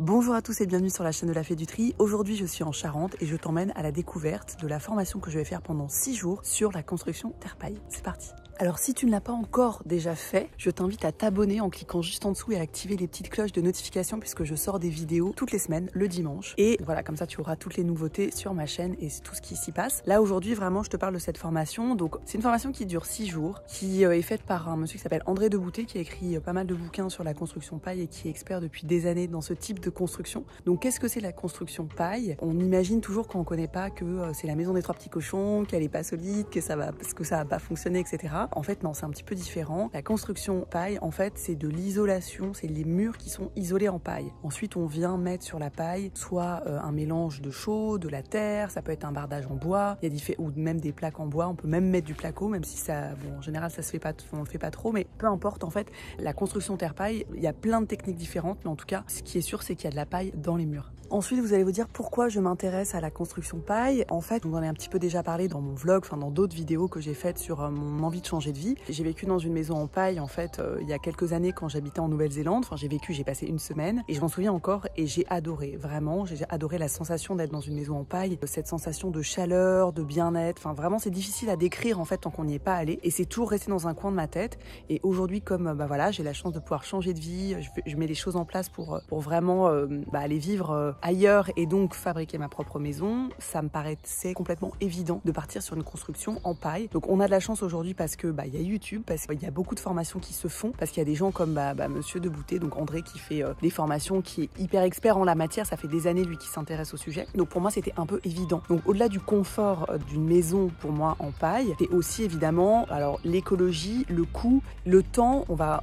Bonjour à tous et bienvenue sur la chaîne de la Fée du Tri. Aujourd'hui je suis en Charente et je t'emmène à la découverte de la formation que je vais faire pendant 6 jours sur la construction terre-paille. C'est parti. Alors si tu ne l'as pas encore déjà fait, je t'invite à t'abonner en cliquant juste en dessous et à activer les petites cloches de notification puisque je sors des vidéos toutes les semaines, le dimanche. Et voilà, comme ça tu auras toutes les nouveautés sur ma chaîne et tout ce qui s'y passe. Là aujourd'hui vraiment je te parle de cette formation. Donc c'est une formation qui dure 6 jours, qui est faite par un monsieur qui s'appelle André Debouté, qui a écrit pas mal de bouquins sur la construction paille et qui est expert depuis des années dans ce type de construction. Donc qu'est-ce que c'est la construction paille? On imagine toujours quand on connaît pas que c'est la maison des trois petits cochons, qu'elle est pas solide, que ça va pas fonctionner, etc. En fait non, c'est un petit peu différent. La construction paille, en fait, c'est de l'isolation, c'est les murs qui sont isolés en paille. Ensuite, on vient mettre sur la paille soit un mélange de chaux, de la terre, ça peut être un bardage en bois, il y a ou même des plaques en bois. On peut même mettre du placo, même si ça, bon, en général, ça se fait pas, on le fait pas trop, mais peu importe. En fait, la construction terre-paille, il y a plein de techniques différentes, mais en tout cas, ce qui est sûr, c'est qu'il y a de la paille dans les murs. Ensuite, vous allez vous dire pourquoi je m'intéresse à la construction paille. En fait, on en a un petit peu déjà parlé dans mon vlog, enfin dans d'autres vidéos que j'ai faites sur mon envie de changer de vie. J'ai vécu dans une maison en paille, en fait, il y a quelques années quand j'habitais en Nouvelle-Zélande. Enfin, j'ai passé une semaine et je m'en souviens encore et j'ai adoré, vraiment. J'ai adoré la sensation d'être dans une maison en paille, cette sensation de chaleur, de bien-être. Enfin, vraiment, c'est difficile à décrire en fait tant qu'on n'y est pas allé et c'est toujours resté dans un coin de ma tête. Et aujourd'hui, comme voilà, j'ai la chance de pouvoir changer de vie, je mets les choses en place pour vraiment aller vivre ailleurs et donc fabriquer ma propre maison, ça me paraissait complètement évident de partir sur une construction en paille. Donc on a de la chance aujourd'hui parce que il y a YouTube, parce qu'il y a beaucoup de formations qui se font, parce qu'il y a des gens comme Monsieur Debouté, donc André qui fait des formations, qui est hyper expert en la matière, ça fait des années lui qui s'intéresse au sujet. Donc pour moi c'était un peu évident. Donc au-delà du confort d'une maison pour moi en paille, c'est aussi évidemment alors l'écologie, le coût, le temps. On va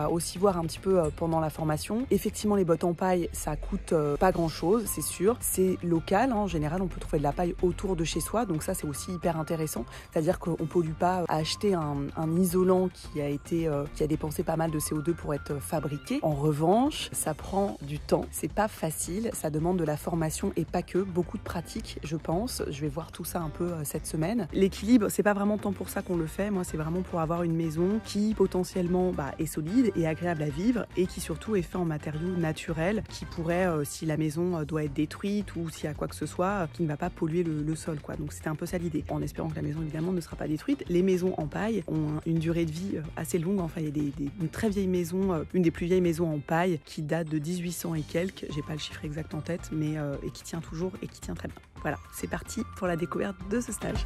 aussi voir un petit peu pendant la formation. Effectivement les bottes en paille ça coûte pas grand chose, c'est sûr. C'est local, hein. En général, on peut trouver de la paille autour de chez soi, donc ça c'est aussi hyper intéressant. C'est-à-dire qu'on ne pollue pas à acheter un isolant qui a dépensé pas mal de CO2 pour être fabriqué. En revanche, ça prend du temps, c'est pas facile, ça demande de la formation et pas que, beaucoup de pratique, je pense. Je vais voir tout ça un peu cette semaine. L'équilibre, c'est pas vraiment tant pour ça qu'on le fait. Moi, c'est vraiment pour avoir une maison qui potentiellement est solide et agréable à vivre et qui surtout est fait en matériaux naturels qui pourrait, si la maison doit être détruite ou s'il y a quoi que ce soit, qui ne va pas polluer le sol, quoi. Donc c'était un peu ça l'idée. En espérant que la maison évidemment ne sera pas détruite. Les maisons en paille ont une durée de vie assez longue. Enfin, il y a une très vieille maison, une des plus vieilles maisons en paille qui date de 1800 et quelques. J'ai pas le chiffre exact en tête, mais et qui tient toujours et qui tient très bien. Voilà, c'est parti pour la découverte de ce stage.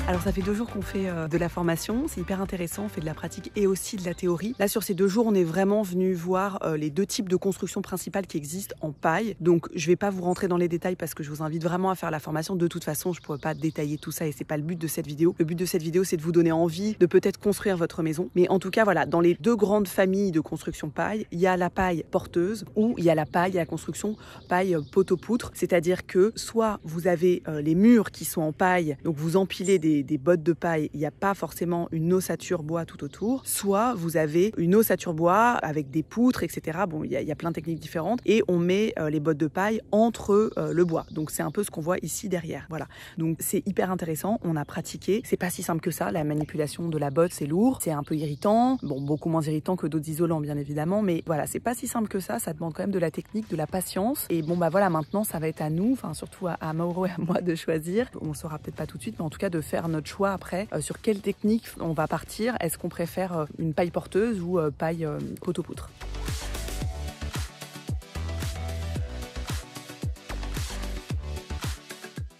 Alors ça fait 2 jours qu'on fait de la formation, c'est hyper intéressant, on fait de la pratique et aussi de la théorie. Là sur ces 2 jours on est vraiment venu voir les 2 types de construction principales qui existent en paille. Donc je vais pas vous rentrer dans les détails parce que je vous invite vraiment à faire la formation. De toute façon je pourrais pas détailler tout ça et c'est pas le but de cette vidéo. Le but de cette vidéo c'est de vous donner envie de peut-être construire votre maison. Mais en tout cas voilà, dans les 2 grandes familles de construction paille, il y a la paille porteuse ou il y a la construction paille poteau-poutre. C'est-à-dire que soit vous avez les murs qui sont en paille, donc vous empilez des bottes de paille, il n'y a pas forcément une ossature bois tout autour, soit vous avez une ossature bois avec des poutres, etc. Bon, il y a plein de techniques différentes et on met les bottes de paille entre le bois. Donc c'est un peu ce qu'on voit ici derrière. Voilà. Donc c'est hyper intéressant, on a pratiqué. C'est pas si simple que ça, la manipulation de la botte, c'est lourd, c'est un peu irritant. Bon, beaucoup moins irritant que d'autres isolants bien évidemment, mais voilà, c'est pas si simple que ça demande quand même de la technique, de la patience. Et bon voilà, maintenant ça va être à nous, enfin surtout à Mauro et à moi de choisir. On le saura peut-être pas tout de suite, mais en tout cas de faire notre choix après sur quelle technique on va partir. Est-ce qu'on préfère une paille porteuse ou paille poteau-poutre?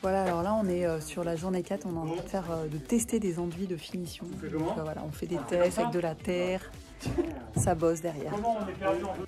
Voilà, alors là on est sur la journée 4, on est en train de tester des enduits de finition. Donc, voilà, on fait des tests avec de la terre. Ça bosse derrière.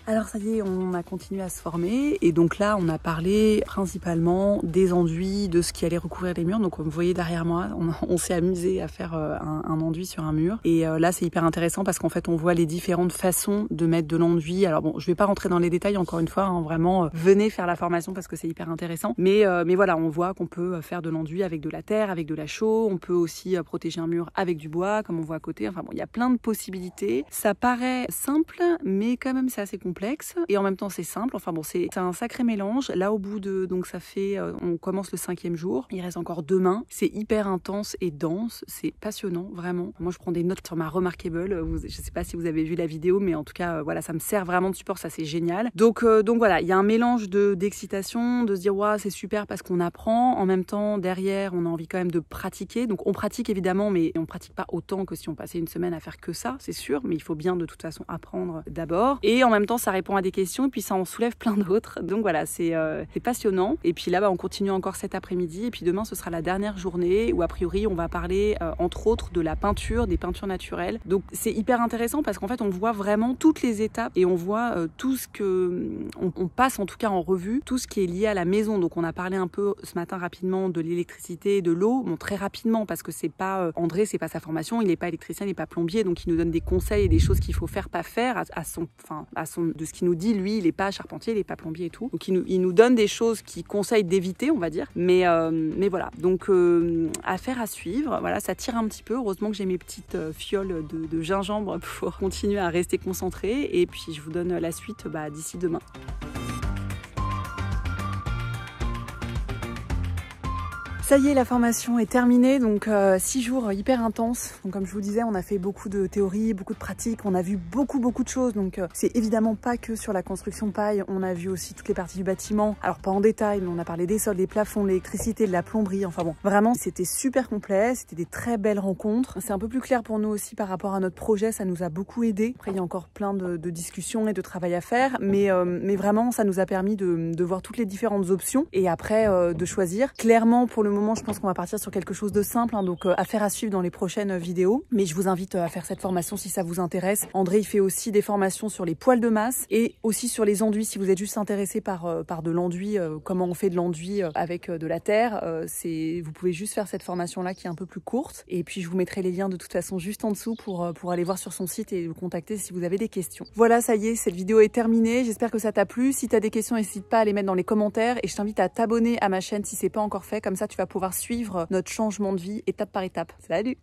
Alors ça y est, on a continué à se former et donc là on a parlé principalement des enduits, de ce qui allait recouvrir les murs. Donc comme vous voyez derrière moi, on s'est amusé à faire un enduit sur un mur et là c'est hyper intéressant parce qu'en fait on voit les différentes façons de mettre de l'enduit. Alors bon, je vais pas rentrer dans les détails encore une fois, hein, vraiment venez faire la formation parce que c'est hyper intéressant. Mais voilà, on voit qu'on peut faire de l'enduit avec de la terre, avec de la chaux. On peut aussi protéger un mur avec du bois comme on voit à côté. Enfin bon, il y a plein de possibilités. Ça paraît simple, mais quand même c'est assez complexe. Et en même temps c'est simple. Enfin bon, c'est un sacré mélange. Là au bout de, donc ça fait, on commence le 5e jour. Il reste encore demain. C'est hyper intense et dense. C'est passionnant, vraiment. Moi je prends des notes sur ma Remarkable. Je sais pas si vous avez vu la vidéo, mais en tout cas voilà, ça me sert vraiment de support. Ça c'est génial. Donc voilà, il y a un mélange d'excitation, de se dire waouh c'est super parce qu'on apprend. En même temps derrière on a envie quand même de pratiquer. Donc on pratique évidemment, mais on pratique pas autant que si on passait une semaine à faire que ça, c'est sûr. Mais il faut bien de toute façon apprendre d'abord. Et en même temps ça répond à des questions et puis ça en soulève plein d'autres. Donc voilà, c'est passionnant. Et puis là on continue encore cet après-midi et puis demain ce sera la dernière journée où a priori on va parler entre autres de la peinture, des peintures naturelles. Donc c'est hyper intéressant parce qu'en fait on voit vraiment toutes les étapes et on voit tout ce que on passe en tout cas en revue, tout ce qui est lié à la maison. Donc on a parlé un peu ce matin rapidement de l'électricité et de l'eau, bon très rapidement parce que c'est pas André, c'est pas sa formation, il n'est pas électricien, il n'est pas plombier, donc il nous donne des conseils et des choses qu'il faut faire, pas faire à son de ce qu'il nous dit. Lui il n'est pas charpentier, il n'est pas plombier et tout, donc il nous donne des choses qu'il conseille d'éviter, on va dire, mais voilà, donc affaire à suivre. Voilà, ça tire un petit peu, heureusement que j'ai mes petites fioles de gingembre pour continuer à rester concentrée et puis je vous donne la suite d'ici demain. Ça y est, la formation est terminée, donc 6 jours hyper intenses. Donc comme je vous disais, on a fait beaucoup de théorie, beaucoup de pratiques, on a vu beaucoup de choses. Donc c'est évidemment pas que sur la construction paille, on a vu aussi toutes les parties du bâtiment. Alors pas en détail, mais on a parlé des sols, des plafonds, de l'électricité, de la plomberie. Enfin bon, vraiment c'était super complet, c'était des très belles rencontres. C'est un peu plus clair pour nous aussi par rapport à notre projet, ça nous a beaucoup aidé. Après il y a encore plein de discussions et de travail à faire, mais vraiment ça nous a permis de voir toutes les différentes options et après de choisir. Clairement pour le moment, je pense qu'on va partir sur quelque chose de simple, donc affaire à suivre dans les prochaines vidéos. Mais je vous invite à faire cette formation si ça vous intéresse. André, il fait aussi des formations sur les poils de masse et aussi sur les enduits. Si vous êtes juste intéressé par de l'enduit, comment on fait de l'enduit avec de la terre, vous pouvez juste faire cette formation-là qui est un peu plus courte. Et puis, je vous mettrai les liens de toute façon juste en dessous pour aller voir sur son site et le contacter si vous avez des questions. Voilà, ça y est, cette vidéo est terminée. J'espère que ça t'a plu. Si tu as des questions, n'hésite pas à les mettre dans les commentaires et je t'invite à t'abonner à ma chaîne si c'est pas encore fait. Comme ça, tu vas pouvoir suivre notre changement de vie étape par étape. Salut!